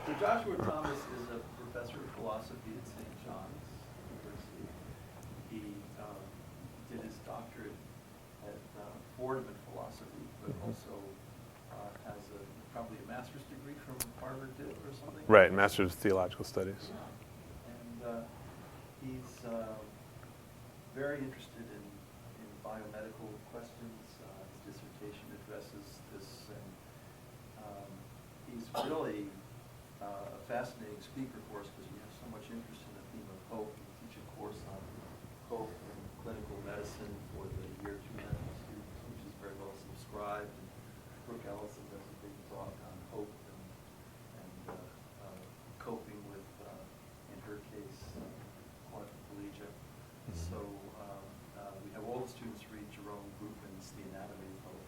So Joshua Thomas is a professor of philosophy at St. John's University. He did his doctorate at Fordham in philosophy, but also has probably a master's degree from Harvard or something. Right, Master's of Theological Studies. Yeah. And he's very interested in biomedical questions. His dissertation addresses this, and he's really a fascinating speaker for us because we have so much interest in the theme of hope. We teach a course on hope in clinical medicine for the year 2 medical students, which is very well subscribed. And Brooke Ellison does a big talk on hope and coping with, in her case, quadriplegia. So we have all the students read Jerome Grupen's The Anatomy of Hope,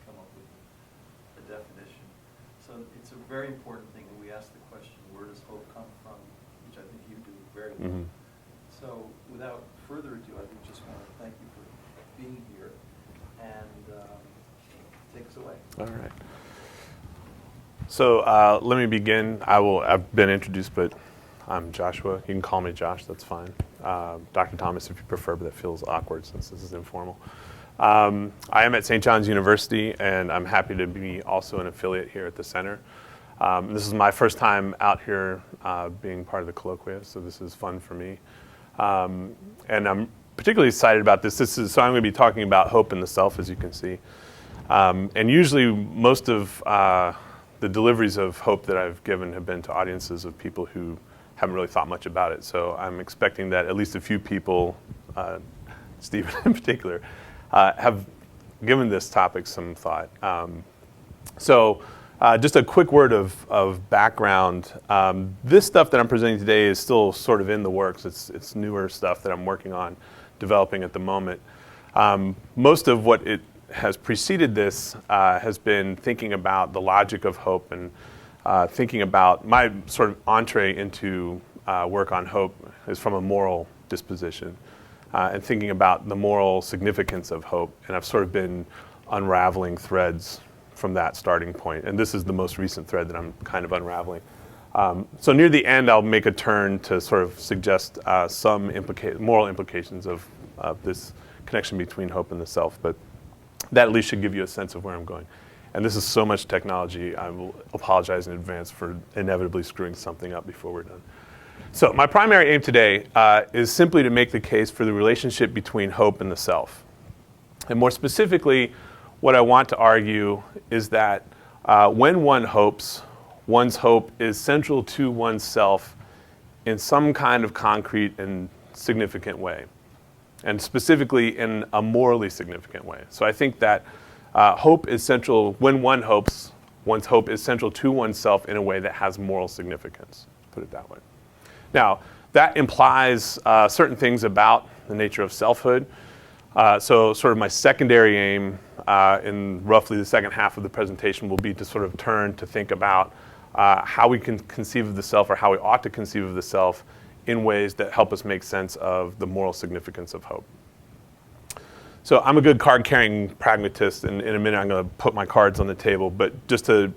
come up with a definition. So it's a very important thing, and we ask the question, where does hope come from, which I think you do very well. So without further ado, I just want to thank you for being here, and take us away. All right. So let me begin. I've been introduced, but I'm Joshua. You can call me Josh, that's fine. Dr. Thomas if you prefer, but that feels awkward since this is informal. I am at St. John's University, and I'm happy to be also an affiliate here at the center. This is my first time out here being part of the colloquium, so this is fun for me. And I'm particularly excited about this. So I'm going to be talking about hope in the self, as you can see. And usually most of the deliveries of hope that I've given have been to audiences of people who haven't really thought much about it. So I'm expecting that at least a few people, Stephen in particular, have given this topic some thought. So just a quick word of background. This stuff that I'm presenting today is still sort of in the works. It's newer stuff that I'm working on developing at the moment. Most of what it has preceded this has been thinking about the logic of hope and thinking about my sort of entree into work on hope is from a moral disposition and thinking about the moral significance of hope. And I've sort of been unraveling threads from that starting point. And this is the most recent thread that I'm kind of unraveling. So near the end, I'll make a turn to sort of suggest some moral implications of this connection between hope and the self. But that at least should give you a sense of where I'm going. And this is so much technology, I will apologize in advance for inevitably screwing something up before we're done. So my primary aim today is simply to make the case for the relationship between hope and the self. And more specifically, what I want to argue is that when one hopes, one's hope is central to one's self in some kind of concrete and significant way, and specifically in a morally significant way. So I think that hope is central, when one hopes, one's hope is central to oneself in a way that has moral significance, put it that way. Now, that implies certain things about the nature of selfhood. So sort of my secondary aim in roughly the second half of the presentation will be to sort of turn to think about how we can conceive of the self, or how we ought to conceive of the self, in ways that help us make sense of the moral significance of hope. So I'm a good card-carrying pragmatist, and in a minute I'm going to put my cards on the table, but just to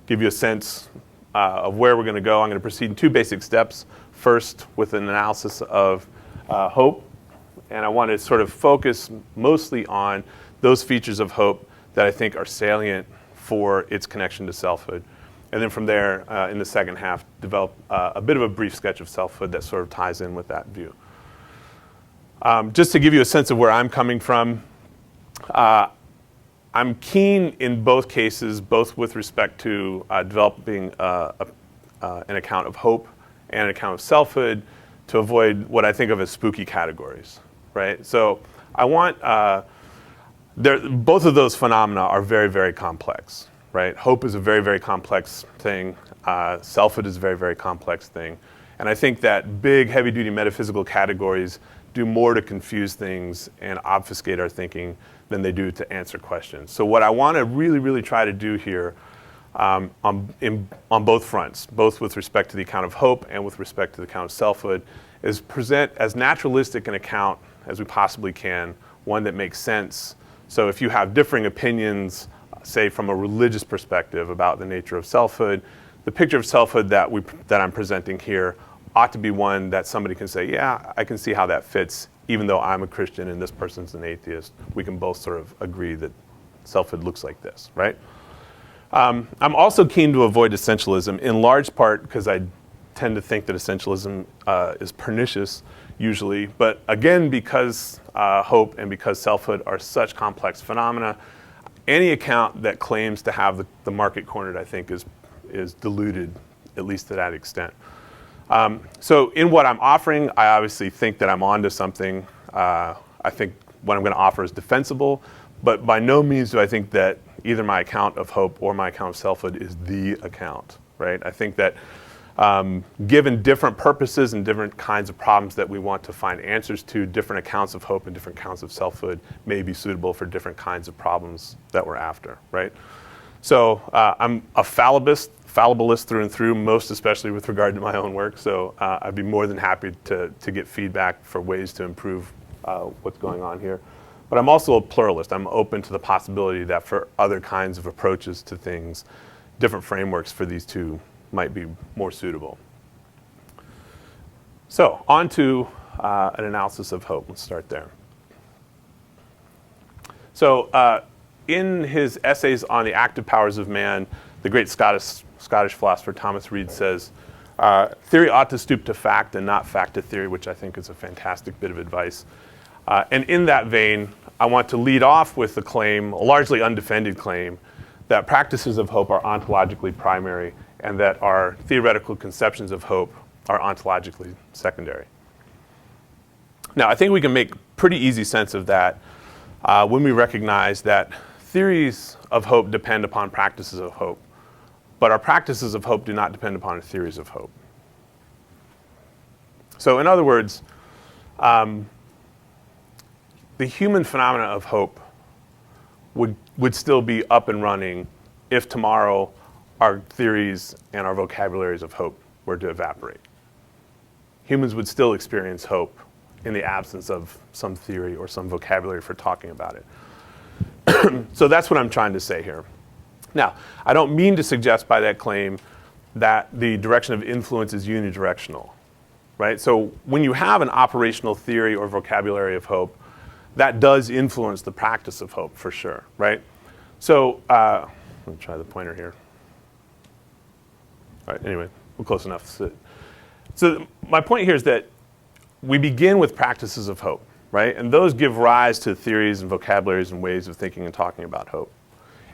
give you a sense of where we're going to go, I'm going to proceed in 2 basic steps. First, with an analysis of hope, and I want to sort of focus mostly on those features of hope that I think are salient for its connection to selfhood. And then from there, in the second half, develop a bit of a brief sketch of selfhood that sort of ties in with that view. Just to give you a sense of where I'm coming from, I'm keen in both cases, both with respect to developing an account of hope and an account of selfhood, to avoid what I think of as spooky categories, right? So I want, both of those phenomena are very, very complex, right? Hope is a very, very complex thing. Selfhood is a very, very complex thing. And I think that big, heavy-duty metaphysical categories do more to confuse things and obfuscate our thinking than they do to answer questions. So what I want to really, really try to do here on both fronts, both with respect to the account of hope and with respect to the account of selfhood, is present as naturalistic an account as we possibly can, one that makes sense. So if you have differing opinions, say from a religious perspective about the nature of selfhood, the picture of selfhood that I'm presenting here ought to be one that somebody can say, yeah, I can see how that fits, even though I'm a Christian and this person's an atheist. We can both sort of agree that selfhood looks like this, right? I'm also keen to avoid essentialism, in large part because I tend to think that essentialism is pernicious usually, but again, because hope and because selfhood are such complex phenomena, any account that claims to have the market cornered, I think, is diluted, at least to that extent. So in what I'm offering, I obviously think that I'm onto something. I think what I'm going to offer is defensible, but by no means do I think that either my account of hope or my account of selfhood is the account, right? I think that given different purposes and different kinds of problems that we want to find answers to, different accounts of hope and different accounts of selfhood may be suitable for different kinds of problems that we're after, right? So I'm a fallibilist through and through, most especially with regard to my own work. So I'd be more than happy to get feedback for ways to improve what's going on here. But I'm also a pluralist. I'm open to the possibility that for other kinds of approaches to things, different frameworks for these two might be more suitable. So on to an analysis of hope. Let's start there. So in his essays on the active powers of man, the great Scottish philosopher Thomas Reid says, theory ought to stoop to fact and not fact to theory, which I think is a fantastic bit of advice. And in that vein, I want to lead off with the claim, a largely undefended claim, that practices of hope are ontologically primary and that our theoretical conceptions of hope are ontologically secondary. Now, I think we can make pretty easy sense of that when we recognize that theories of hope depend upon practices of hope, but our practices of hope do not depend upon our theories of hope. So in other words, the human phenomena of hope would still be up and running if tomorrow our theories and our vocabularies of hope were to evaporate. Humans would still experience hope in the absence of some theory or some vocabulary for talking about it. So that's what I'm trying to say here. Now, I don't mean to suggest by that claim that the direction of influence is unidirectional, right? So when you have an operational theory or vocabulary of hope, that does influence the practice of hope for sure, right? So let me try the pointer here. All right, anyway, we're close enough. So my point here is that we begin with practices of hope, right? And those give rise to theories and vocabularies and ways of thinking and talking about hope.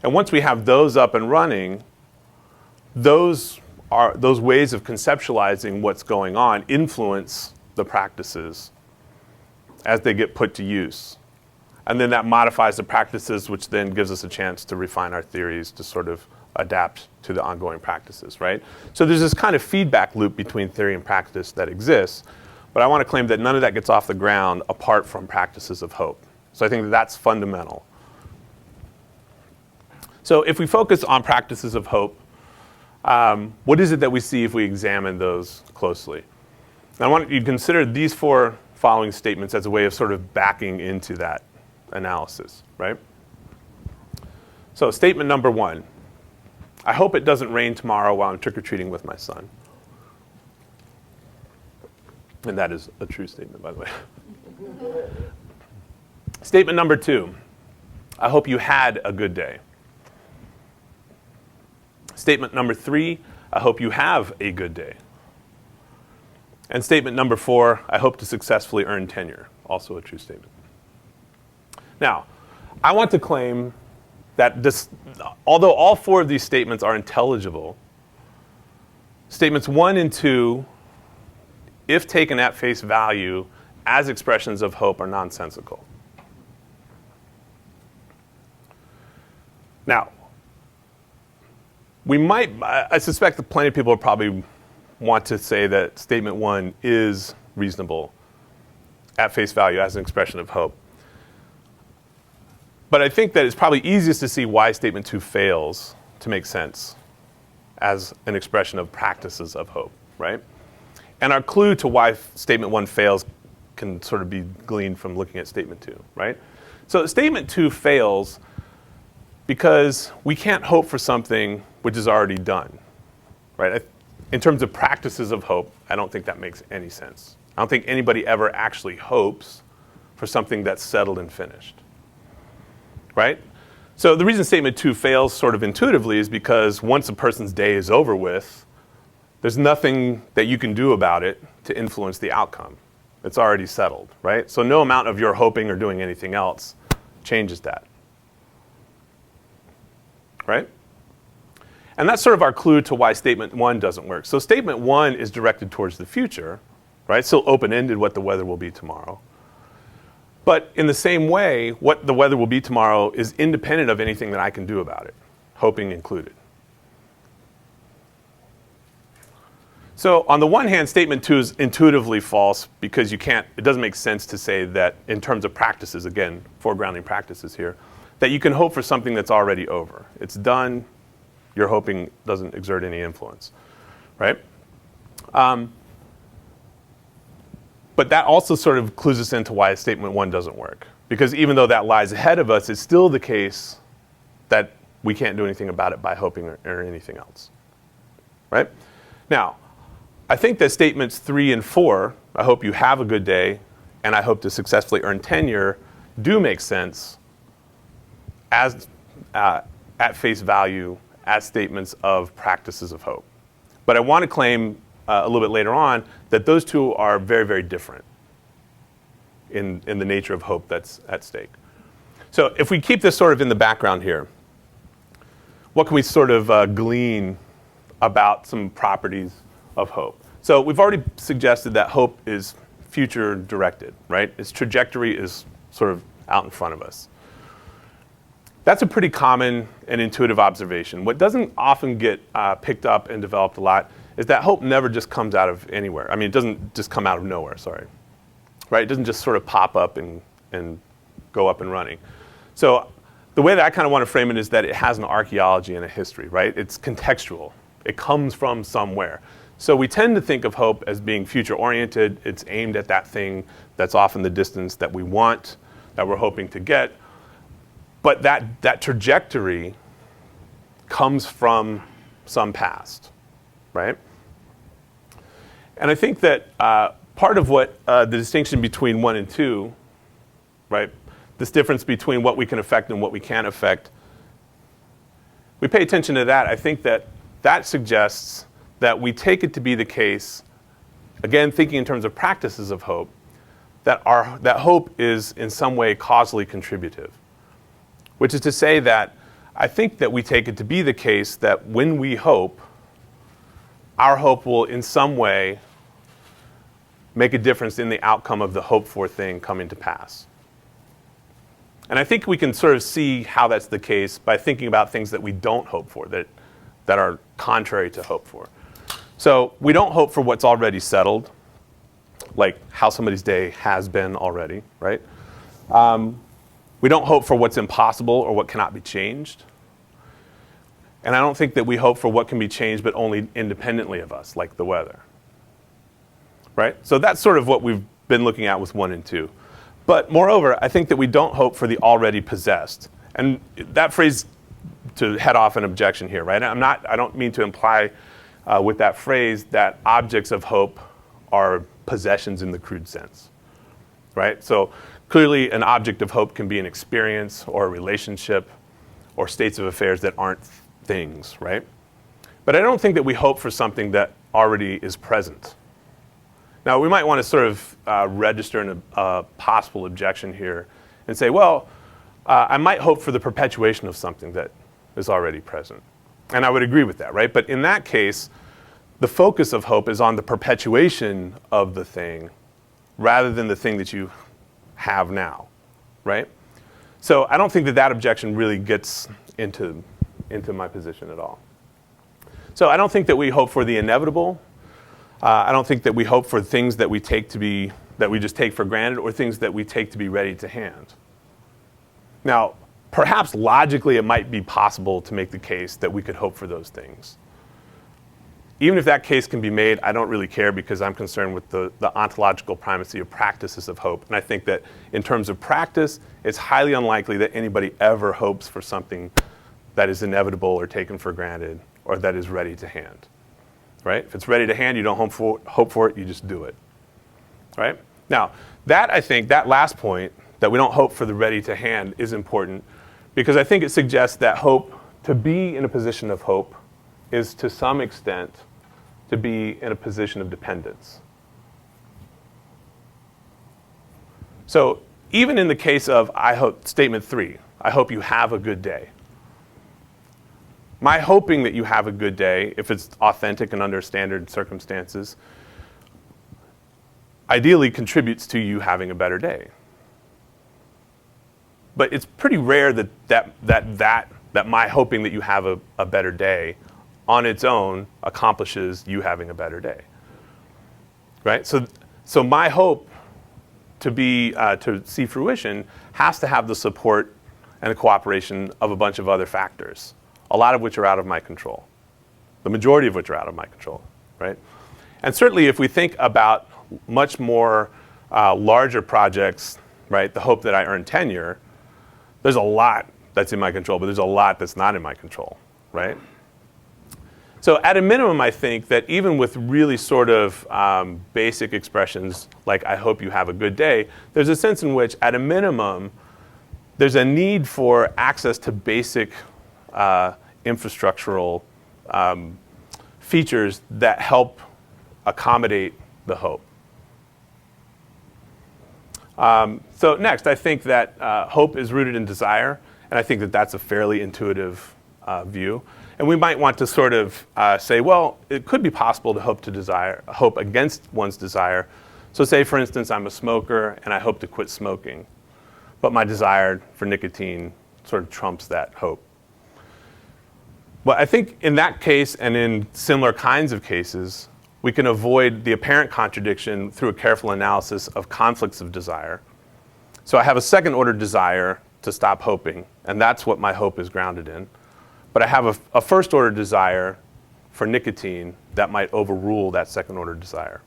And once we have those up and running, those ways of conceptualizing what's going on influence the practices as they get put to use. And then that modifies the practices, which then gives us a chance to refine our theories to sort of adapt to the ongoing practices, right? So there's this kind of feedback loop between theory and practice that exists, but I want to claim that none of that gets off the ground apart from practices of hope. So I think that that's fundamental. So if we focus on practices of hope, what is it that we see if we examine those closely? And I want you to consider these four following statements as a way of sort of backing into that analysis, right? So statement number one, I hope it doesn't rain tomorrow while I'm trick-or-treating with my son. And that is a true statement, by the way. Statement number two, I hope you had a good day. Statement number three, I hope you have a good day. And statement number four, I hope to successfully earn tenure. Also a true statement. Now, I want to claim that although all four of these statements are intelligible, statements 1 and 2, if taken at face value as expressions of hope, are nonsensical. Now, I suspect that plenty of people probably want to say that statement 1 is reasonable at face value as an expression of hope. But I think that it's probably easiest to see why statement 2 fails to make sense as an expression of practices of hope, right? And our clue to why statement 1 fails can sort of be gleaned from looking at statement 2, right? So statement 2 fails because we can't hope for something which is already done, right? In terms of practices of hope, I don't think that makes any sense. I don't think anybody ever actually hopes for something that's settled and finished, right? So the reason statement 2 fails sort of intuitively is because once a person's day is over with, there's nothing that you can do about it to influence the outcome. It's already settled, right? So no amount of your hoping or doing anything else changes that, right? And that's sort of our clue to why statement 1 doesn't work. So statement 1 is directed towards the future, right? Still open-ended what the weather will be tomorrow. But in the same way, what the weather will be tomorrow is independent of anything that I can do about it, hoping included. So on the one hand, statement 2 is intuitively false because it doesn't make sense to say that in terms of practices, again, foregrounding practices here, that you can hope for something that's already over. It's done, your hoping doesn't exert any influence, right? But that also sort of clues us into why statement 1 doesn't work. Because even though that lies ahead of us, it's still the case that we can't do anything about it by hoping or anything else, right? Now, I think that statements 3 and 4, I hope you have a good day, and I hope to successfully earn tenure, do make sense as at face value as statements of practices of hope. But I want to claim a little bit later on that those two are very, very different in the nature of hope that's at stake. So if we keep this sort of in the background here, what can we sort of glean about some properties of hope? So we've already suggested that hope is future directed, right? Its trajectory is sort of out in front of us. That's a pretty common and intuitive observation. What doesn't often get picked up and developed a lot is that hope never just comes out of anywhere. I mean, it doesn't just come out of nowhere, sorry. Right? It doesn't just sort of pop up and go up and running. So the way that I kind of want to frame it is that it has an archaeology and a history, right? It's contextual. It comes from somewhere. So we tend to think of hope as being future-oriented. It's aimed at that thing that's off in the distance that we want, that we're hoping to get. But that trajectory comes from some past, right? And I think that part of what the distinction between 1 and 2, right, this difference between what we can affect and what we can't affect, we pay attention to that. I think that suggests that we take it to be the case, again, thinking in terms of practices of hope, that hope is in some way causally contributive. Which is to say that I think that we take it to be the case that when we hope, our hope will in some way make a difference in the outcome of the hoped for thing coming to pass. And I think we can sort of see how that's the case by thinking about things that we don't hope for, that are contrary to hope for. So we don't hope for what's already settled, like how somebody's day has been already, right? We don't hope for what's impossible or what cannot be changed. And I don't think that we hope for what can be changed but only independently of us, like the weather. Right? So that's sort of what we've been looking at with 1 and 2. But moreover, I think that we don't hope for the already possessed. And that phrase, to head off an objection here, right? I don't mean to imply with that phrase that objects of hope are possessions in the crude sense. Right? So clearly, an object of hope can be an experience or a relationship or states of affairs that aren't things, right? But I don't think that we hope for something that already is present. Now, we might want to sort of register a possible objection here and say, well, I might hope for the perpetuation of something that is already present. And I would agree with that, right? But in that case, the focus of hope is on the perpetuation of the thing rather than the thing that you have now, right? So I don't think that objection really gets into my position at all. So I don't think that we hope for the inevitable. I don't think that we hope for things that we just take for granted or things that we take to be ready to hand. Now, perhaps logically it might be possible to make the case that we could hope for those things. Even if that case can be made, I don't really care because I'm concerned with the ontological primacy of practices of hope. And I think that in terms of practice, it's highly unlikely that anybody ever hopes for something that is inevitable or taken for granted or that is ready to hand. right? If it's ready to hand, you don't hope for it, you just do it, right? Now, that I think, that last point, that we don't hope for the ready to hand, is important because I think it suggests that hope, to be in a position of hope, is to some extent to be in a position of dependence. So even in the case of statement 3, I hope you have a good day. My hoping that you have a good day, if it's authentic and under standard circumstances, ideally contributes to you having a better day. But it's pretty rare that my hoping that you have a better day on its own accomplishes you having a better day, right? So my hope to see fruition has to have the support and the cooperation of a bunch of other factors, a lot of which are out of my control, the majority of which are out of my control, right? And certainly if we think about much more larger projects, right, the hope that I earn tenure, there's a lot that's in my control, but there's a lot that's not in my control, right? So at a minimum, I think that even with really sort of basic expressions like I hope you have a good day, there's a sense in which at a minimum, there's a need for access to basic infrastructural features that help accommodate the hope. So next, I think that hope is rooted in desire, and I think that that's a fairly intuitive view. And we might want to sort of say, well, it could be possible to hope against one's desire. So say, for instance, I'm a smoker and I hope to quit smoking, but my desire for nicotine sort of trumps that hope. But I think in that case and in similar kinds of cases, we can avoid the apparent contradiction through a careful analysis of conflicts of desire. So I have a second-order desire to stop hoping, and that's what my hope is grounded in. But I have a first-order desire for nicotine that might overrule that second-order desire,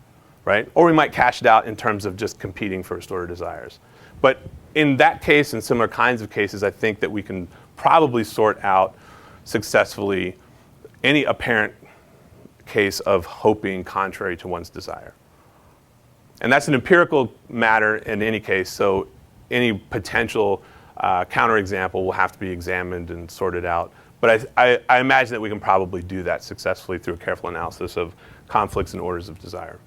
right? Or we might cash it out in terms of just competing first-order desires. But in that case and similar kinds of cases, I think that we can probably sort out successfully any apparent case of hoping contrary to one's desire. And that's an empirical matter in any case, so any potential counterexample will have to be examined and sorted out. But I imagine that we can probably do that successfully through a careful analysis of conflicts and orders of desire.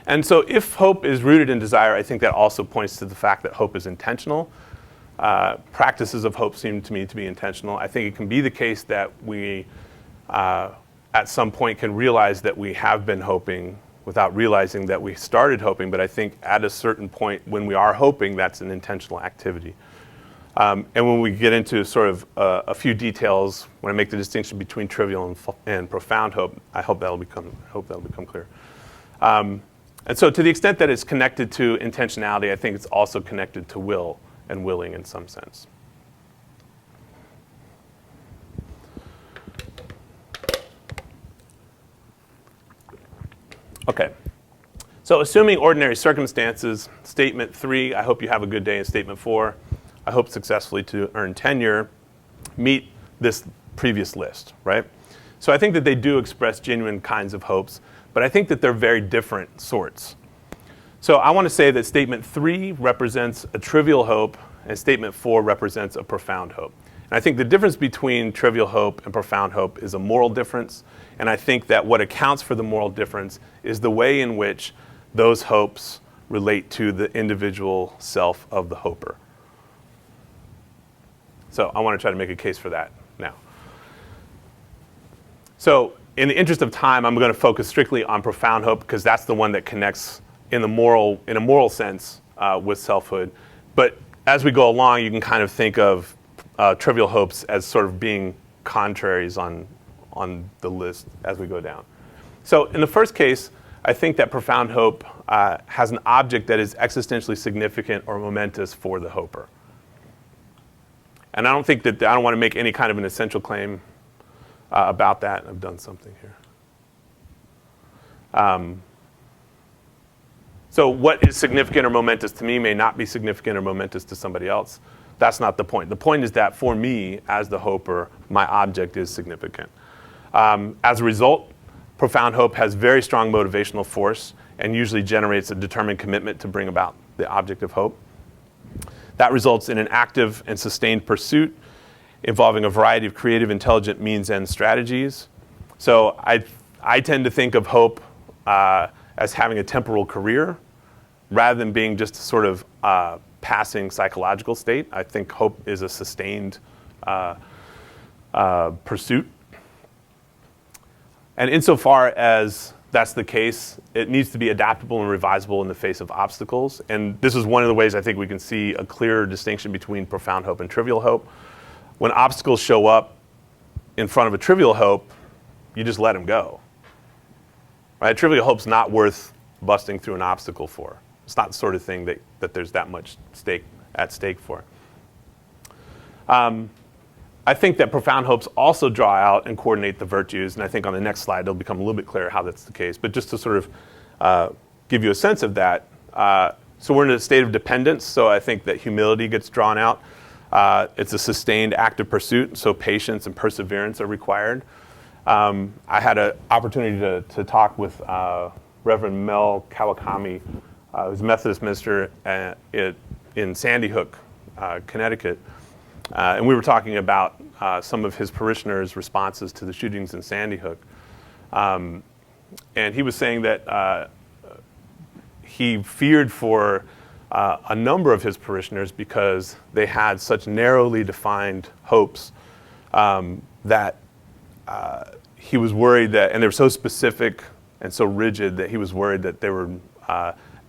And so if hope is rooted in desire, I think that also points to the fact that hope is intentional. Practices of hope seem to me to be intentional. I think it can be the case that we, at some point, can realize that we have been hoping without realizing that we started hoping. But I think at a certain point when we are hoping, that's an intentional activity. And when we get into sort of a few details, when I make the distinction between trivial and profound hope, I hope that'll become clear. And so to the extent that it's connected to intentionality, I think it's also connected to will and willing in some sense. Okay. So assuming ordinary circumstances, statement 3, I hope you have a good day, and statement 4, I hope successfully to earn tenure, meet this previous list, right? So I think that they do express genuine kinds of hopes, but I think that they're very different sorts. So I want to say that statement 3 represents a trivial hope, and statement 4 represents a profound hope. And I think the difference between trivial hope and profound hope is a moral difference, and I think that what accounts for the moral difference is the way in which those hopes relate to the individual self of the hoper. So I want to try to make a case for that now. So in the interest of time, I'm going to focus strictly on profound hope because that's the one that connects in a moral sense with selfhood. But as we go along, you can kind of think of trivial hopes as sort of being contraries on the list as we go down. So in the first case, I think that profound hope has an object that is existentially significant or momentous for the hoper. And I don't want to make any kind of an essential claim about that. I've done something here. So what is significant or momentous to me may not be significant or momentous to somebody else. That's not the point. The point is that for me, as the hoper, my object is significant. As a result, profound hope has very strong motivational force and usually generates a determined commitment to bring about the object of hope. That results in an active and sustained pursuit involving a variety of creative, intelligent means and strategies. So I tend to think of hope as having a temporal career rather than being just a sort of passing psychological state. I think hope is a sustained pursuit. And insofar as that's the case, it needs to be adaptable and revisable in the face of obstacles. And this is one of the ways I think we can see a clearer distinction between profound hope and trivial hope. When obstacles show up in front of a trivial hope, you just let them go. Right? Trivial hope's not worth busting through an obstacle for. It's not the sort of thing that there's that much at stake for. I think that profound hopes also draw out and coordinate the virtues, and I think on the next slide it'll become a little bit clearer how that's the case. But just to sort of give you a sense of that, so we're in a state of dependence, so I think that humility gets drawn out. It's a sustained active pursuit, so patience and perseverance are required. I had an opportunity to talk with Reverend Mel Kawakami, who's a Methodist minister in Sandy Hook, Connecticut. And we were talking about some of his parishioners' responses to the shootings in Sandy Hook. And he was saying that he feared for a number of his parishioners because they had such narrowly defined hopes that he was worried that, and they were so specific and so rigid that he was worried that they were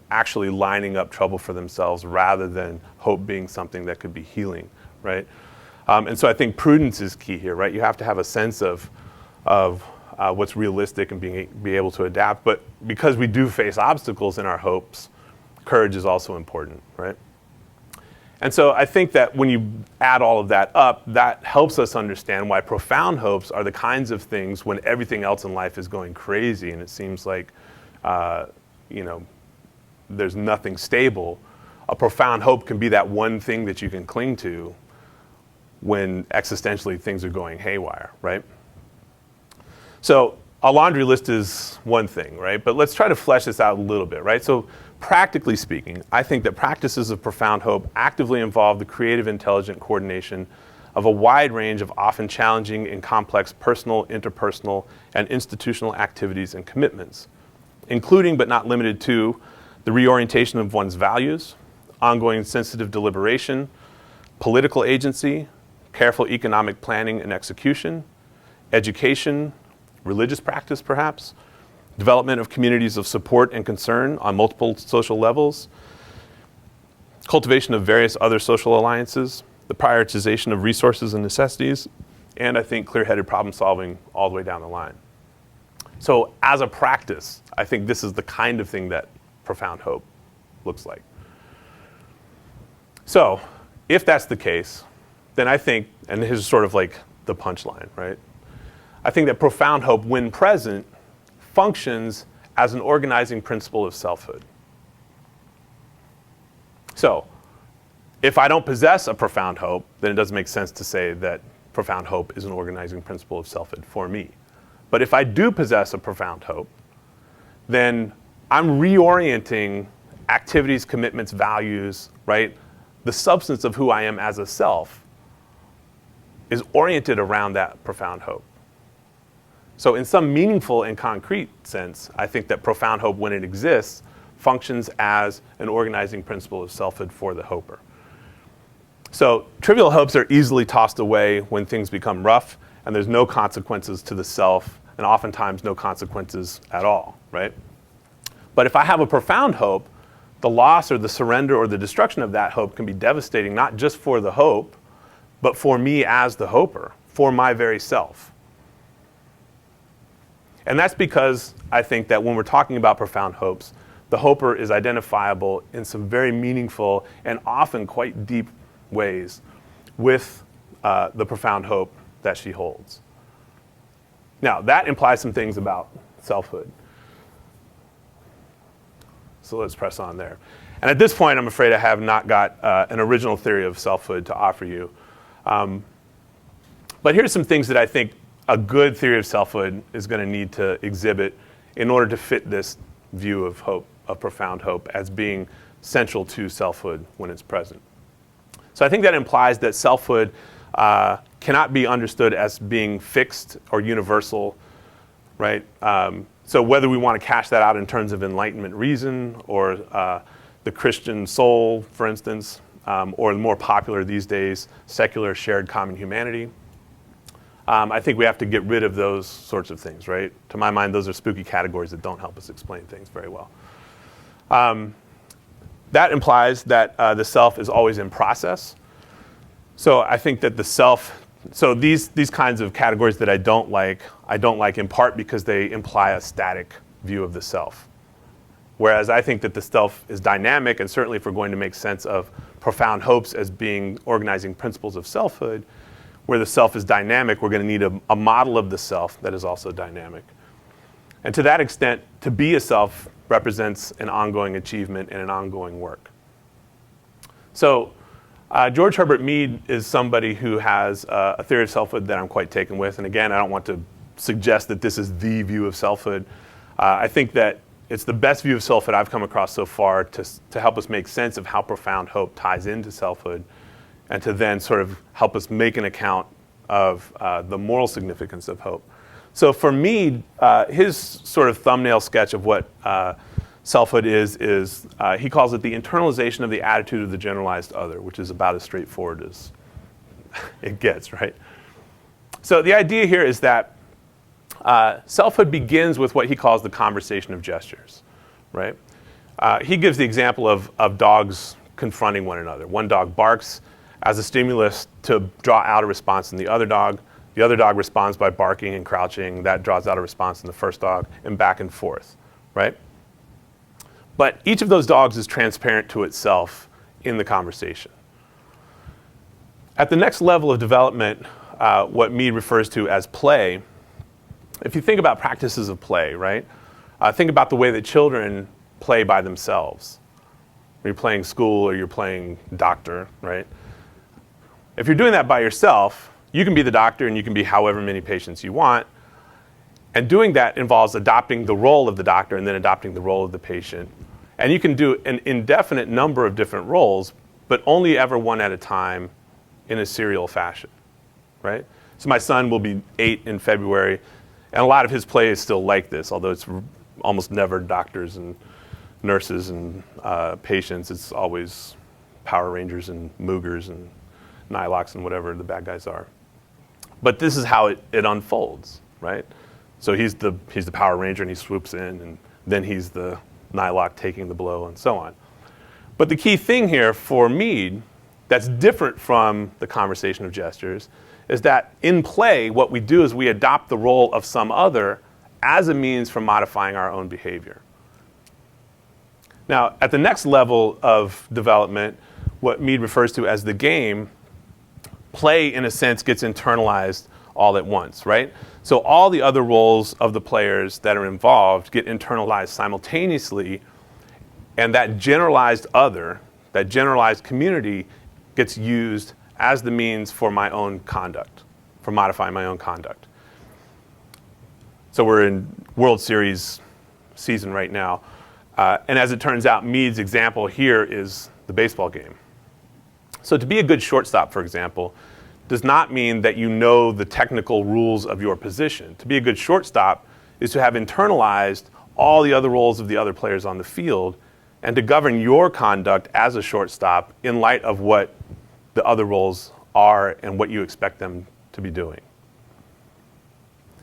actually lining up trouble for themselves rather than hope being something that could be healing. Right, and so I think prudence is key here. Right, you have to have a sense of what's realistic and be able to adapt. But because we do face obstacles in our hopes, courage is also important. Right, and so I think that when you add all of that up, that helps us understand why profound hopes are the kinds of things when everything else in life is going crazy and it seems like there's nothing stable. A profound hope can be that one thing that you can cling to when existentially things are going haywire, right? So a laundry list is one thing, right? But let's try to flesh this out a little bit, right? So practically speaking, I think that practices of profound hope actively involve the creative, intelligent coordination of a wide range of often challenging and complex personal, interpersonal, and institutional activities and commitments, including but not limited to the reorientation of one's values, ongoing sensitive deliberation, political agency, careful economic planning and execution, education, religious practice perhaps, development of communities of support and concern on multiple social levels, cultivation of various other social alliances, the prioritization of resources and necessities, and I think clear-headed problem solving all the way down the line. So as a practice, I think this is the kind of thing that profound hope looks like. So if that's the case, then I think, and this is sort of like the punchline, right? I think that profound hope, when present, functions as an organizing principle of selfhood. So if I don't possess a profound hope, then it doesn't make sense to say that profound hope is an organizing principle of selfhood for me. But if I do possess a profound hope, then I'm reorienting activities, commitments, values, right? The substance of who I am as a self is oriented around that profound hope. So in some meaningful and concrete sense, I think that profound hope, when it exists, functions as an organizing principle of selfhood for the hoper. So trivial hopes are easily tossed away when things become rough and there's no consequences to the self, and oftentimes no consequences at all, right? But if I have a profound hope, the loss or the surrender or the destruction of that hope can be devastating, not just for the hope, but for me as the hoper, for my very self. And that's because I think that when we're talking about profound hopes, the hoper is identifiable in some very meaningful and often quite deep ways with the profound hope that she holds. Now, that implies some things about selfhood. So let's press on there. And at this point, I'm afraid I have not got an original theory of selfhood to offer you. But here's some things that I think a good theory of selfhood is going to need to exhibit in order to fit this view of hope, of profound hope, as being central to selfhood when it's present. So I think that implies that selfhood cannot be understood as being fixed or universal, right? So whether we want to cash that out in terms of Enlightenment reason or the Christian soul, for instance, or the more popular these days, secular shared common humanity, I think we have to get rid of those sorts of things, right? To my mind, those are spooky categories that don't help us explain things very well. That implies that the self is always in process. So I think that the self, so these kinds of categories that I don't like in part because they imply a static view of the self. Whereas I think that the self is dynamic, and certainly if we're going to make sense of profound hopes as being organizing principles of selfhood, where the self is dynamic, we're going to need a model of the self that is also dynamic. And to that extent, to be a self represents an ongoing achievement and an ongoing work. So George Herbert Mead is somebody who has a theory of selfhood that I'm quite taken with. And again, I don't want to suggest that this is the view of selfhood. I think that it's the best view of selfhood I've come across so far to help us make sense of how profound hope ties into selfhood, and to then sort of help us make an account of the moral significance of hope. So for Mead, his sort of thumbnail sketch of what selfhood is he calls it the internalization of the attitude of the generalized other, which is about as straightforward as it gets, right? So the idea here is that selfhood begins with what he calls the conversation of gestures, right? He gives the example of dogs confronting one another. One dog barks as a stimulus to draw out a response in the other dog. The other dog responds by barking and crouching. That draws out a response in the first dog, and back and forth, right? But each of those dogs is transparent to itself in the conversation. At the next level of development, what Mead refers to as play, if you think about practices of play, right? Think about the way that children play by themselves. You're playing school or you're playing doctor, right? If you're doing that by yourself, you can be the doctor and you can be however many patients you want. And doing that involves adopting the role of the doctor and then adopting the role of the patient. And you can do an indefinite number of different roles, but only ever one at a time in a serial fashion, right? So my son will be 8 in February, and a lot of his play is still like this, although it's almost never doctors and nurses and patients. It's always Power Rangers and Moogers and Nylox and whatever the bad guys are. But this is how it unfolds, right? So he's the Power Ranger and he swoops in, and then he's the Nylock taking the blow and so on. But the key thing here for Mead that's different from the conversation of gestures is that in play, what we do is we adopt the role of some other as a means for modifying our own behavior. Now, at the next level of development, what Mead refers to as the game, play, in a sense, gets internalized all at once, right? So all the other roles of the players that are involved get internalized simultaneously, and that generalized other, that generalized community, gets used as the means for my own conduct, for modifying my own conduct. So we're in World Series season right now, and as it turns out, Mead's example here is the baseball game. So to be a good shortstop, for example, does not mean that you know the technical rules of your position. To be a good shortstop is to have internalized all the other roles of the other players on the field and to govern your conduct as a shortstop in light of what the other roles are and what you expect them to be doing.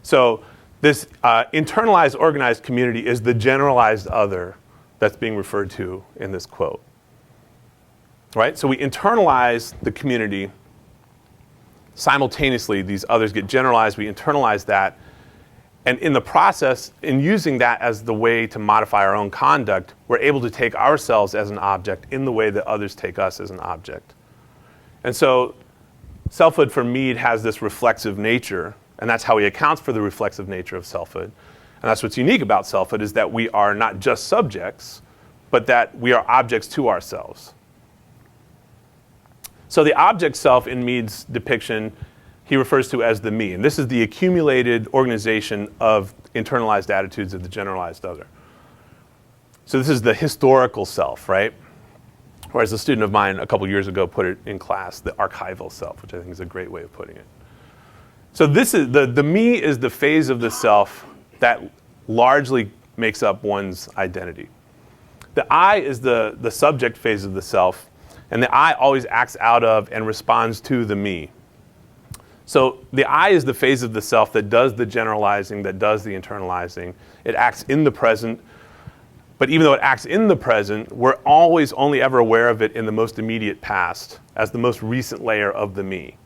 So this internalized organized community is the generalized other that's being referred to in this quote. Right? So we internalize the community. Simultaneously, these others get generalized. We internalize that. And in the process, in using that as the way to modify our own conduct, we're able to take ourselves as an object in the way that others take us as an object. And so selfhood for Mead has this reflexive nature, and that's how he accounts for the reflexive nature of selfhood. And that's what's unique about selfhood, is that we are not just subjects, but that we are objects to ourselves. So the object self in Mead's depiction, he refers to as the me. And this is the accumulated organization of internalized attitudes of the generalized other. So this is the historical self, right? Or as a student of mine a couple years ago put it in class, the archival self, which I think is a great way of putting it. So this is the me is the phase of the self that largely makes up one's identity. The I is the subject phase of the self, and the I always acts out of and responds to the me. So the I is the phase of the self that does the generalizing, that does the internalizing. It acts in the present, but even though it acts in the present, we're always only ever aware of it in the most immediate past as the most recent layer of the me.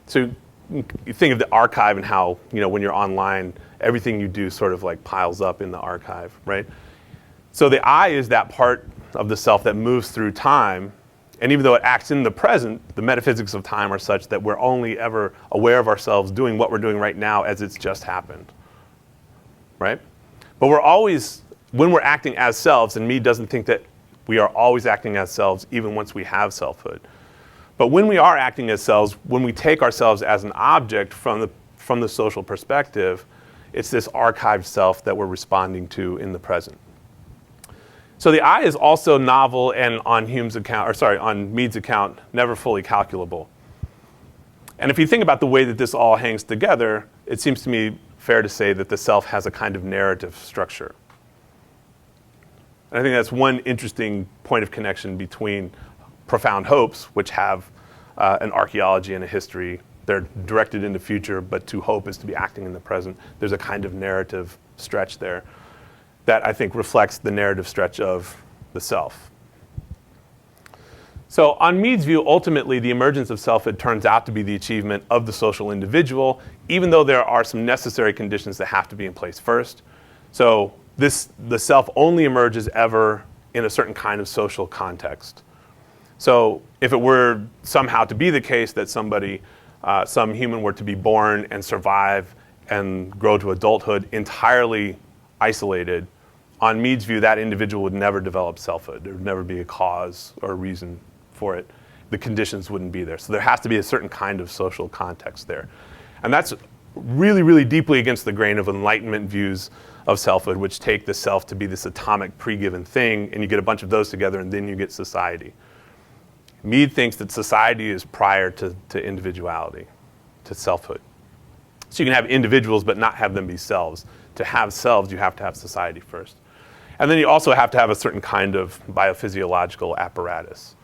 So you think of the archive and how, when you're online, everything you do sort of like piles up in the archive, right? So the I is that part of the self that moves through time. And even though it acts in the present, the metaphysics of time are such that we're only ever aware of ourselves doing what we're doing right now as it's just happened, right? But we're always, when we're acting as selves, and me doesn't think that we are always acting as selves even once we have selfhood. But when we are acting as selves, when we take ourselves as an object from the social perspective, it's this archived self that we're responding to in the present. So the I is also novel and on on Mead's account, never fully calculable. And if you think about the way that this all hangs together, it seems to me fair to say that the self has a kind of narrative structure. And I think that's one interesting point of connection between profound hopes, which have an archaeology and a history. They're directed in the future, but to hope is to be acting in the present. There's a kind of narrative stretch there that I think reflects the narrative stretch of the self. So on Mead's view, ultimately, the emergence of selfhood turns out to be the achievement of the social individual, even though there are some necessary conditions that have to be in place first. So the self only emerges ever in a certain kind of social context. So if it were somehow to be the case that somebody, some human were to be born and survive and grow to adulthood entirely isolated, on Mead's view, that individual would never develop selfhood. There would never be a cause or a reason for it. The conditions wouldn't be there. So there has to be a certain kind of social context there. And that's really, really deeply against the grain of Enlightenment views of selfhood, which take the self to be this atomic pre-given thing, and you get a bunch of those together, and then you get society. Mead thinks that society is prior to individuality, to selfhood. So you can have individuals but not have them be selves. To have selves, you have to have society first. And then you also have to have a certain kind of biophysiological apparatus.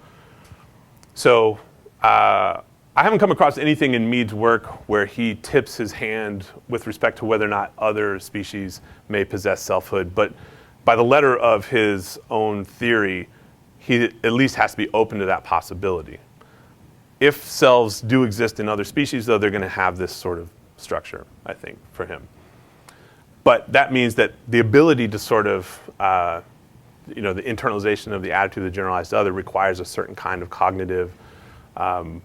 So I haven't come across anything in Mead's work where he tips his hand with respect to whether or not other species may possess selfhood. But by the letter of his own theory, he at least has to be open to that possibility. If selves do exist in other species, though, they're going to have this sort of structure, I think, for him. But that means that the ability to sort of, the internalization of the attitude of the generalized other requires a certain kind of cognitive and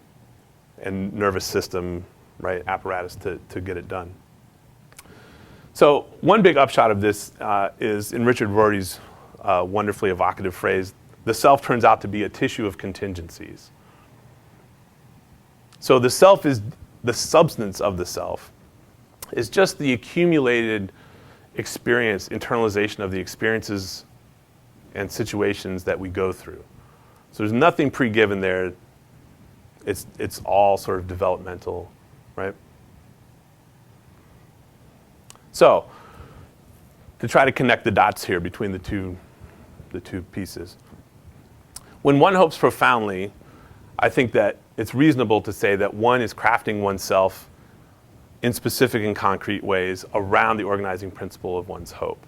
nervous system, right, apparatus to get it done. So one big upshot of this is in Richard Rorty's wonderfully evocative phrase, the self turns out to be a tissue of contingencies. So the self is, the substance of the self is just the accumulated experience, internalization of the experiences and situations that we go through. So there's nothing pre-given there. It's all sort of developmental, right? So to try to connect the dots here between the two pieces. When one hopes profoundly, I think that it's reasonable to say that one is crafting oneself in specific and concrete ways around the organizing principle of one's hope.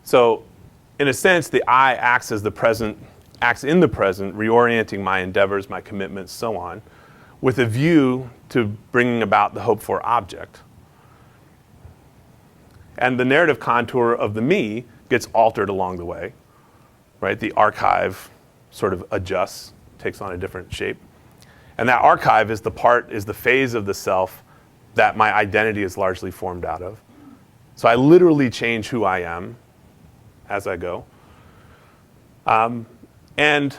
So in a sense, the I acts in the present, reorienting my endeavors, my commitments, so on, with a view to bringing about the hoped for object. And the narrative contour of the me gets altered along the way, right? The archive sort of adjusts, takes on a different shape. And that archive is the phase of the self that my identity is largely formed out of. So I literally change who I am as I go. And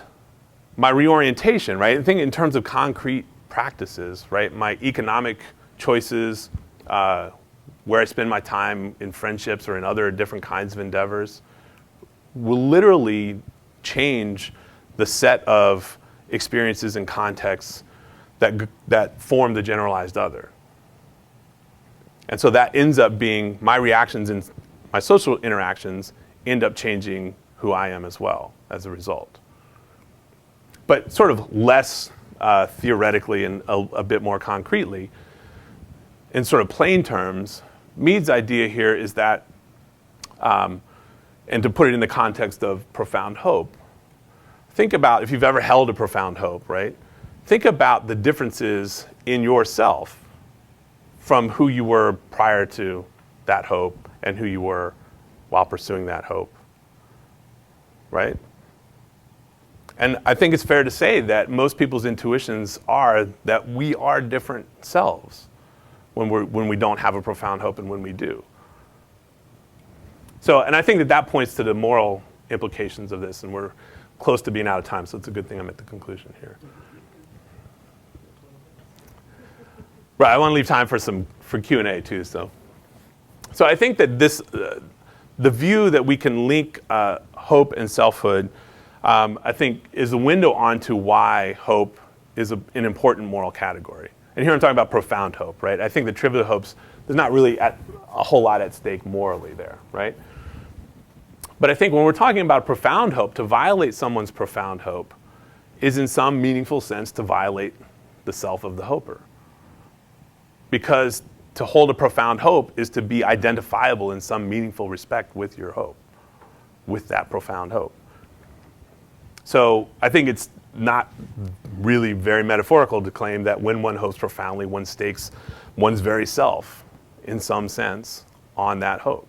my reorientation, right? I think in terms of concrete practices, right? My economic choices, where I spend my time in friendships or in other different kinds of endeavors, will literally change the set of experiences and contexts that form the generalized other. And so that ends up being my reactions and my social interactions end up changing who I am as well as a result. But sort of less theoretically and a bit more concretely, in sort of plain terms, Mead's idea here is that, and to put it in the context of profound hope, think about if you've ever held a profound hope, right? Think about the differences in yourself from who you were prior to that hope and who you were while pursuing that hope, right? And I think it's fair to say that most people's intuitions are that we are different selves when we don't have a profound hope and when we do. So, and I think that points to the moral implications of this, and we're close to being out of time, so it's a good thing I'm at the conclusion here. Right, I want to leave time for Q&A too. So I think that this, the view that we can link hope and selfhood, I think is a window onto why hope is an important moral category. And here I'm talking about profound hope, right? I think the trivial hopes, there's not really a whole lot at stake morally there, right? But I think when we're talking about profound hope, to violate someone's profound hope is in some meaningful sense to violate the self of the hoper. Because to hold a profound hope is to be identifiable in some meaningful respect with your hope, with that profound hope. So I think it's not really very metaphorical to claim that when one hopes profoundly, one stakes one's very self, in some sense, on that hope.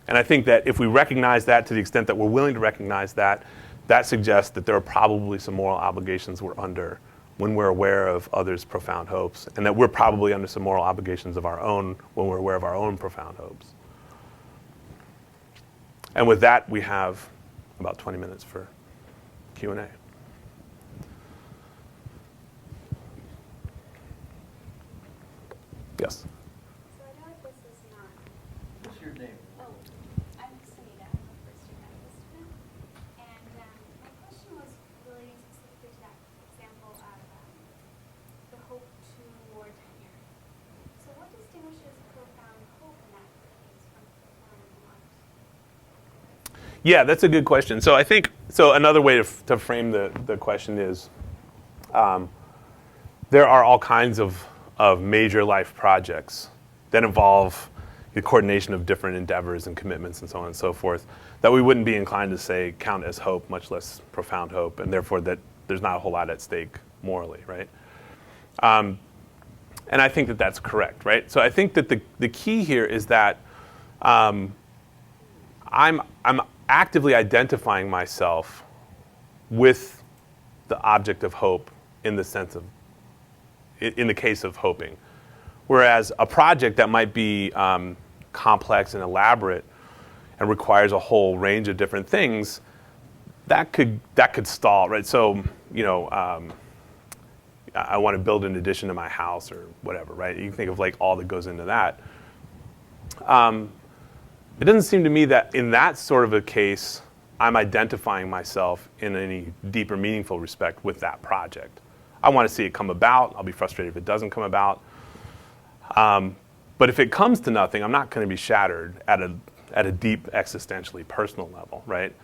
And I think that if we recognize that to the extent that we're willing to recognize that, that suggests that there are probably some moral obligations we're under when we're aware of others' profound hopes, and that we're probably under some moral obligations of our own when we're aware of our own profound hopes. And with that, we have about 20 minutes for Q&A. Yes? So I know this is not. What's your name? Oh, I'm Sunita. I'm a first-year medical student. And my question was relating specifically to that example of the hope toward tenure. So what distinguishes profound hope in that case from profound want? Yeah, that's a good question. So I think, another way to frame the question is, there are all kinds of major life projects that involve the coordination of different endeavors and commitments and so on and so forth that we wouldn't be inclined to say count as hope, much less profound hope, and therefore that there's not a whole lot at stake morally, right? And I think that that's correct, right? So I think that the key here is that I'm actively identifying myself with the object of hope in the sense of, in the case of hoping. Whereas a project that might be complex and elaborate and requires a whole range of different things, that could stall, right? So, I want to build an addition to my house or whatever, right? You can think of like all that goes into that. It doesn't seem to me that in that sort of a case, I'm identifying myself in any deeper, meaningful respect with that project. I want to see it come about. I'll be frustrated if it doesn't come about. But if it comes to nothing, I'm not going to be shattered at a deep, existentially personal level, right?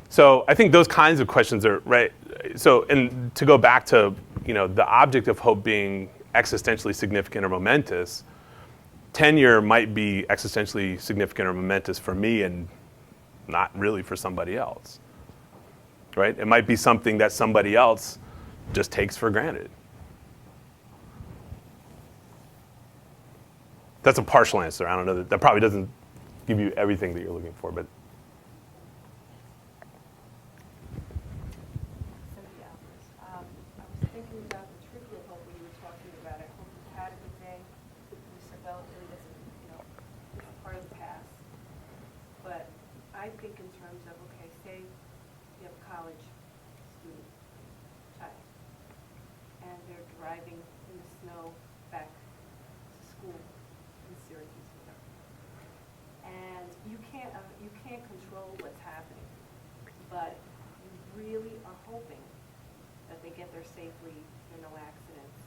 So I think those kinds of questions are, right? So, and to go back to, the object of hope being existentially significant or momentous, tenure might be existentially significant or momentous for me and not really for somebody else, right? It might be something that somebody else just takes for granted. That's a partial answer. I don't know. That probably doesn't give you everything that you're looking for, but. I was thinking about the trivial hope when you were talking about. I hope you had a good day. You said, well, it really doesn't, it's part of the past. But I think in terms of, okay, say you have a college student child, driving in the snow back to school in Syracuse, New York. And you can't control what's happening, but you really are hoping that they get there safely, there are no accidents.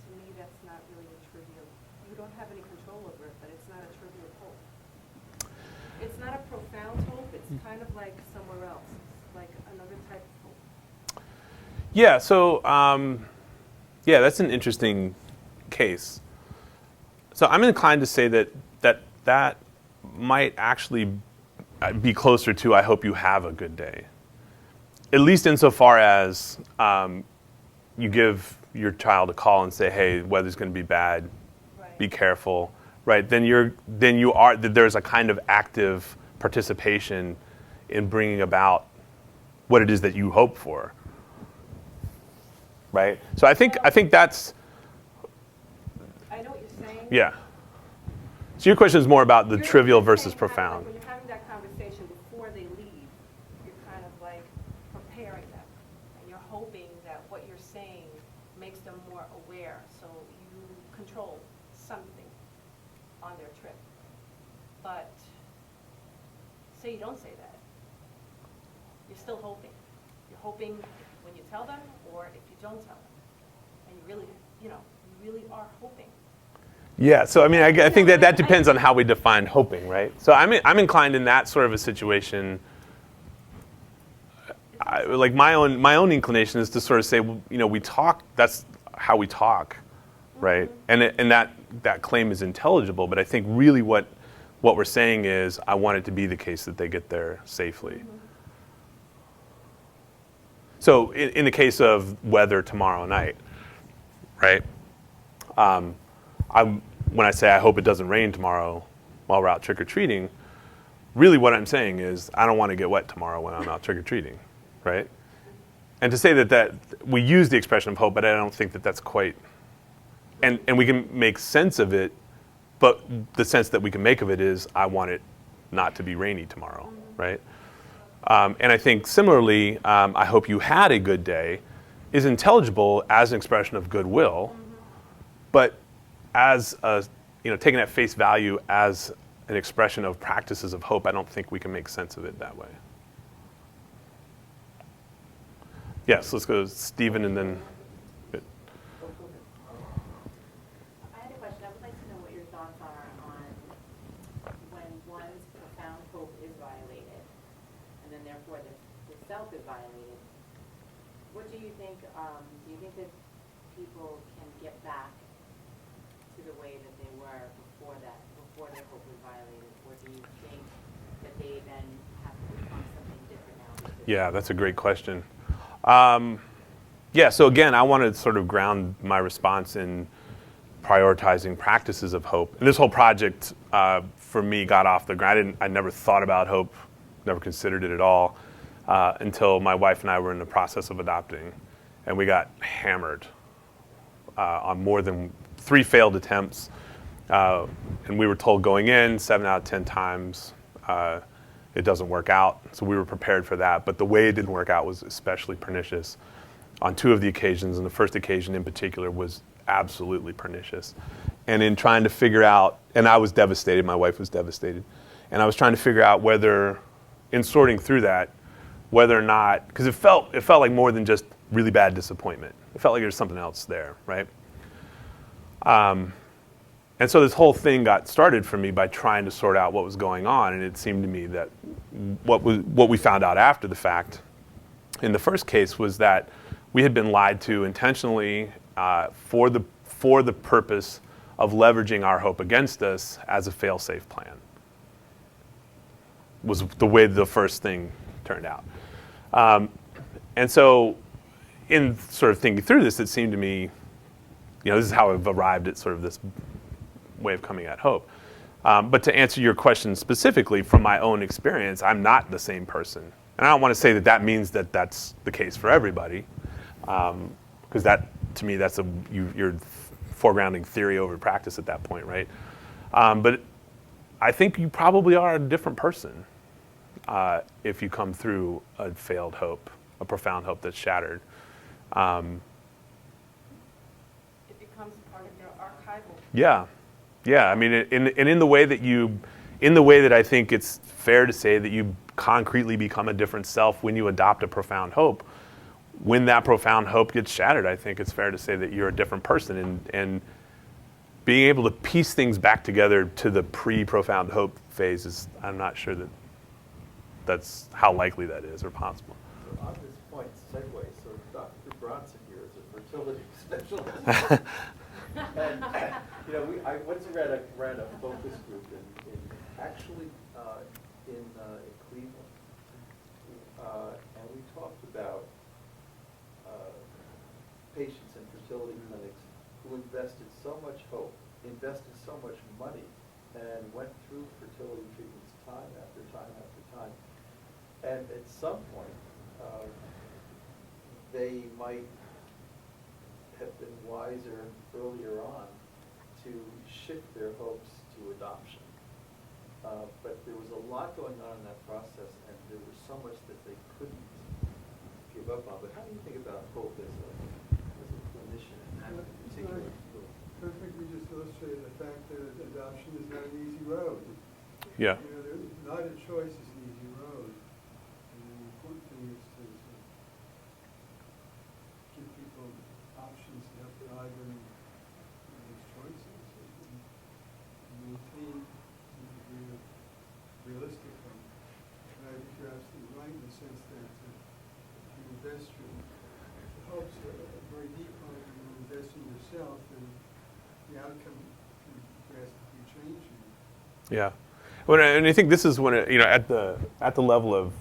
To me, that's not really a trivial, you don't have any control over it, but it's not a trivial hope. It's not a profound hope, it's kind of like somewhere else. It's like another type of hope. Yeah, so, yeah, that's an interesting case. So I'm inclined to say that might actually be closer to, I hope you have a good day. At least insofar as you give your child a call and say, hey, weather's going to be bad, Right. be careful, right? There's a kind of active participation in bringing about what it is that you hope for, right? So I think that's, I know what you're saying. yeah. So your question is more about the You're trivial saying versus kind of like profound. when you're having that conversation before they leave, you're kind of like preparing them. And you're hoping that what you're saying makes them more aware. So you control something on their trip. But say you don't say that. You're still hoping. You're hoping when you tell them or if you don't tell them. And you really, you really are hoping. Yeah, so I mean, I think that depends on how we define hoping, right? So I'm inclined in that sort of a situation. Like my own inclination is to sort of say, well, we talk. That's how we talk, right? And that claim is intelligible. But I think really what we're saying is, I want it to be the case that they get there safely. So in the case of weather tomorrow night, right? When I say I hope it doesn't rain tomorrow while we're out trick-or-treating, really what I'm saying is I don't want to get wet tomorrow when I'm out trick-or-treating, right? And to say that we use the expression of hope, but I don't think that that's quite, and we can make sense of it, but the sense that we can make of it is I want it not to be rainy tomorrow, right? And I think similarly, I hope you had a good day is intelligible as an expression of goodwill, but as taken at face value as an expression of practices of hope, I don't think we can make sense of it that way. Yes, let's go to Stephen and then. I had a question. I would like to know what your thoughts are on when one's profound hope is violated, and then therefore the self is violated. What do you think? Do you think that people can get back to the way that they were before their hope was violated, or do you think that they then have to become something different now? Yeah, that's a great question. So again, I want to sort of ground my response in prioritizing practices of hope. And this whole project for me got off the ground. I never thought about hope, never considered it at all until my wife and I were in the process of adopting, and we got hammered on more than 3 failed attempts, and we were told going in 7 out of 10 times it doesn't work out. So we were prepared for that, but the way it didn't work out was especially pernicious on 2 of the occasions, and the first occasion in particular was absolutely pernicious. And in trying to figure out, and I was devastated, my wife was devastated, and I was trying to figure out whether, in sorting through that, whether or not, because it felt like more than just really bad disappointment. It felt like there was something else there, right? And so this whole thing got started for me by trying to sort out what was going on, and it seemed to me that what we found out after the fact in the first case was that we had been lied to intentionally for the purpose of leveraging our hope against us as a fail-safe plan. Was the way the first thing turned out. And so in sort of thinking through this, it seemed to me, this is how I've arrived at sort of this way of coming at hope. But to answer your question specifically, from my own experience, I'm not the same person. And I don't want to say that means that that's the case for everybody, because that, to me, that's you're foregrounding theory over practice at that point, right? But I think you probably are a different person if you come through a failed hope, a profound hope that's shattered. Yeah, yeah. I mean, in the way that I think it's fair to say that you concretely become a different self when you adopt a profound hope. When that profound hope gets shattered, I think it's fair to say that you're a different person. And being able to piece things back together to the pre-profound hope phase is, I'm not sure that that's how likely that is or possible. So on this point, segue, so Dr. Bronson here is a fertility specialist. And, I once ran a focus group in Cleveland, and we talked about patients in fertility clinics who invested so much hope, invested so much money, and went through fertility treatments time after time after time. And at some point, they might have been wiser earlier on to shift their hopes to adoption. But there was a lot going on in that process, and there was so much that they couldn't give up on. But how do you think about hope as a clinician in that particular field? I think we just illustrated the fact that adoption is not an easy road. Yeah. Neither choice is an easy road. And the important thing is to give people options to help guide them in these choices and maintain some degree of realistic hope. And I think you're absolutely right in the sense that if you invest your hopes a very deep hope and you invest in yourself, then the outcome can drastically change you. Yeah. And I think this is when at the level of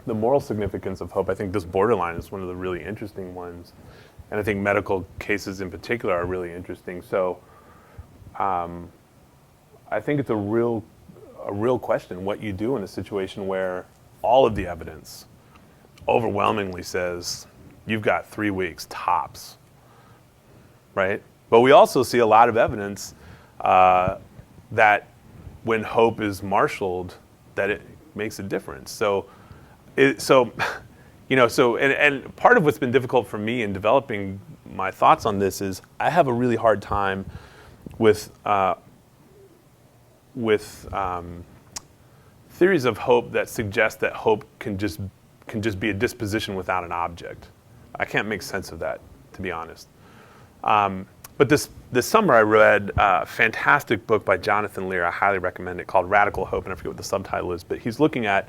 the moral significance of hope, I think this borderline is one of the really interesting ones, and I think medical cases in particular are really interesting. So, I think it's a real question what you do in a situation where all of the evidence overwhelmingly says you've got 3 weeks tops, right? But we also see a lot of evidence that when hope is marshaled, that it makes a difference. So part of what's been difficult for me in developing my thoughts on this is I have a really hard time with theories of hope that suggest that hope can just be a disposition without an object. I can't make sense of that, to be honest. But this summer I read a fantastic book by Jonathan Lear. I highly recommend it, called Radical Hope, and I forget what the subtitle is, but he's looking at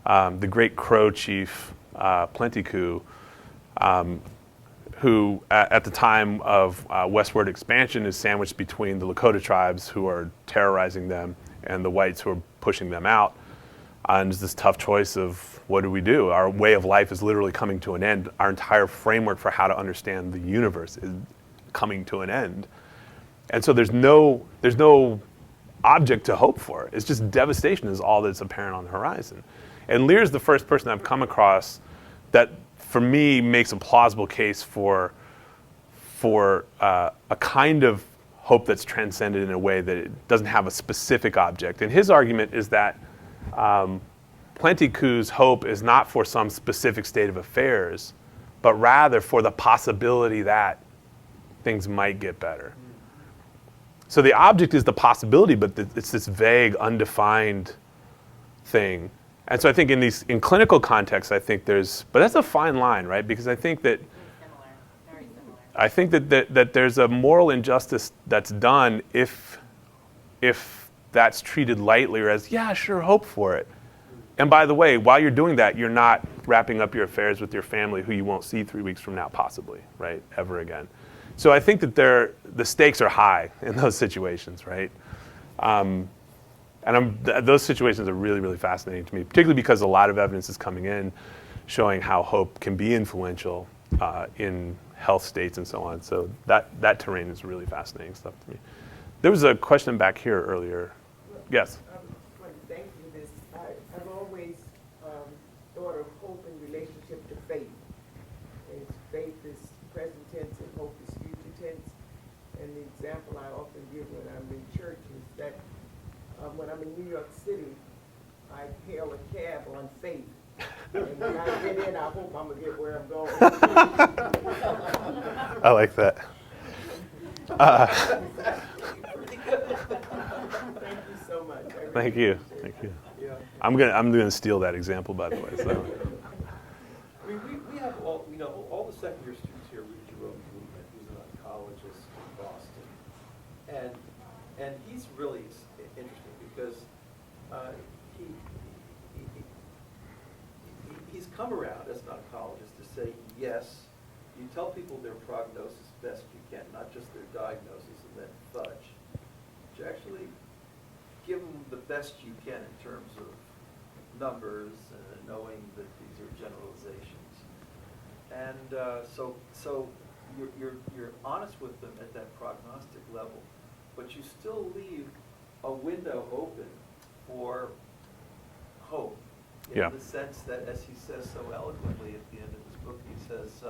the great Crow chief, Plenty-Coup, who at the time of westward expansion is sandwiched between the Lakota tribes who are terrorizing them and the whites who are pushing them out. And there's this tough choice of what do we do? Our way of life is literally coming to an end. Our entire framework for how to understand the universe is coming to an end. And so there's no object to hope for. It's just devastation is all that's apparent on the horizon. And Lear's the first person I've come across that, for me, makes a plausible case for a kind of hope that's transcended in a way that it doesn't have a specific object. And his argument is that Plenty-Coup's hope is not for some specific state of affairs, but rather for the possibility that things might get better. So the object is the possibility, but it's this vague, undefined thing. And so I think in clinical contexts, I think but that's a fine line, right? Because I think that Very similar. I think that there's a moral injustice that's done if that's treated lightly or as, yeah, sure, hope for it. And by the way, while you're doing that, you're not wrapping up your affairs with your family who you won't see 3 weeks from now, possibly, right, ever again. So I think that the stakes are high in those situations, right? Those situations are really, really fascinating to me, particularly because a lot of evidence is coming in showing how hope can be influential in health states and so on. So that terrain is really fascinating stuff to me. There was a question back here earlier. Yes? Thank you for this. I've always thought of hope in relationship to faith. Faith is present tense and hope is future tense. And the example I often give when I'm in church is that when I'm in New York City, I hail a cab on faith. And when I get in, I hope I'm going to get where I'm going. I like that. Thank you. Thank you. Yeah. I'm gonna steal that example, by the way. So. I mean, we have all, you know, all the second year students here read Jerome Movement, who's an oncologist in Boston. And he's really interesting because he's come around as an oncologist to say, yes, you tell people their prognosis best you can, not just their diagnosis and then fudge. But you actually give them the best you can in terms of numbers, knowing that these are generalizations. And so you're honest with them at that prognostic level, but you still leave a window open for hope. In Yeah. the sense that, as he says so eloquently at the end of his book, he says,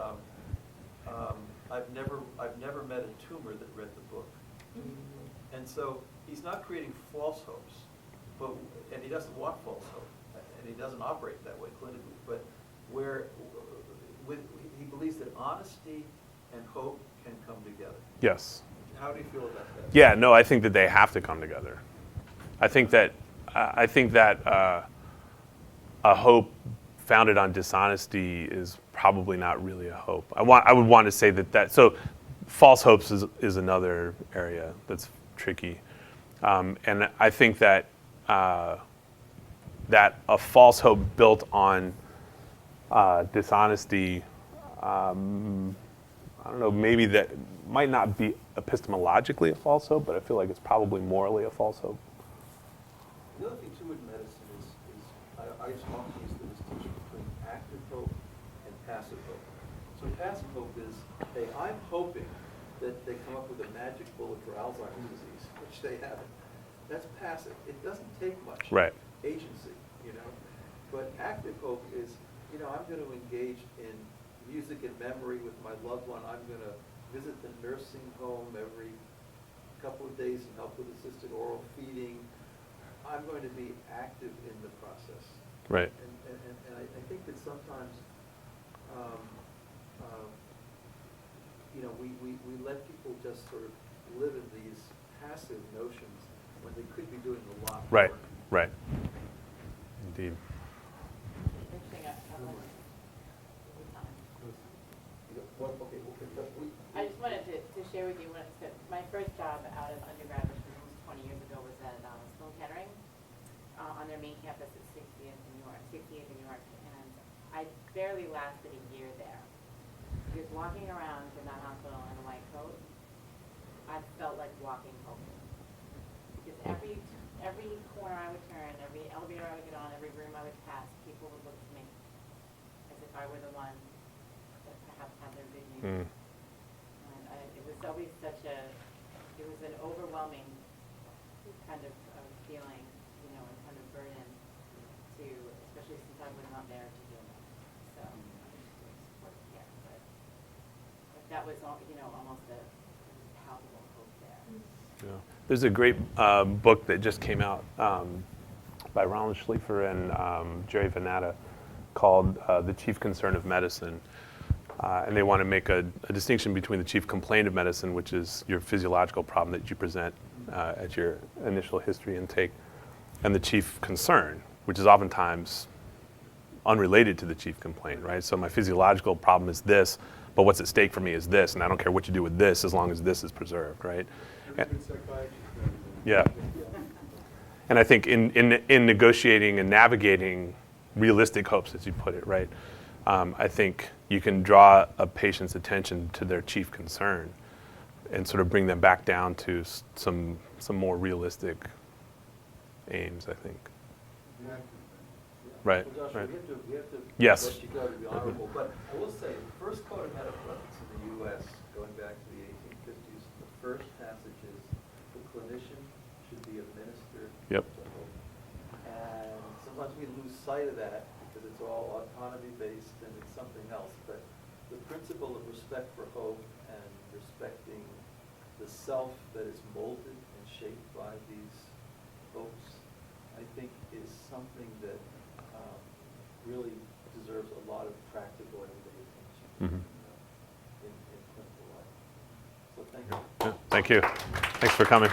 I've never met a tumor that read the book. And so he's not creating false hopes, and he doesn't want false hope, and he doesn't operate that way clinically, but he believes that honesty and hope can come together. Yes. How do you feel about that? Yeah. No, I think that they have to come together. I think that a hope founded on dishonesty is probably not really a hope. I would want to say that so false hopes is another area that's tricky, and I think that that a false hope built on dishonesty, I don't know, maybe that might not be epistemologically a false hope, but I feel like it's probably morally a false hope. The other thing too in medicine is I often use the distinction between active hope and passive hope. So passive hope is, hey, I'm hoping that they come up with a magic bullet for Alzheimer's disease, which they haven't. That's passive. It doesn't take much Right. agency, you know. But active hope is, you know, I'm going to engage in music and memory with my loved one. I'm going to visit the nursing home every couple of days and help with assisted oral feeding. I'm going to be active in the process. Right. And I think that sometimes, you know, we let people just sort of live in these passive notions when they could be doing a lot more. Right. Right. Indeed. Interesting, I just wanted to share with you, my first job out of undergrad, which was almost 20 years ago, was at Sloan Kettering on their main campus at 68th in New York, and I barely lasted a year there. Because walking around in that hospital in a white coat, I felt like walking home. Because every corner I would turn, every elevator I would get on, every room I would pass, people would look to me as if I were the one that perhaps had their good news. And it was always it was an overwhelming kind of feeling, you know, and kind of burden to, especially since I was not there to do it. So I was just doing support care, but that was all, you know, almost a palpable hope there. Yeah. There's a great book that just came out by Ronald Schliefer and Jerry Venata called The Chief Concern of Medicine. And they want to make a distinction between the chief complaint of medicine, which is your physiological problem that you present at your initial history intake, and the chief concern, which is oftentimes unrelated to the chief complaint, right? So my physiological problem is this, but what's at stake for me is this, and I don't care what you do with this as long as this is preserved, right? Yeah. And I think in negotiating and navigating realistic hopes, as you put it, right, I think you can draw a patient's attention to their chief concern and sort of bring them back down to some more realistic aims, I think. Right. Well, Joshua, Right. we have to Yes. let you go to be honorable, but I will say, the first code of medical ethics in the U.S., going back to the 1850s, the first passage is the clinician should be administered Yep. to hope. And sometimes we lose sight of that because it's all autonomy-based and it's something else, but the principle of respect for hope and respecting the self that is molded and shaped by these hopes, I think is something that really deserves a lot of practical everyday attention in clinical life. So thank you. Yeah, thank you. Thanks for coming.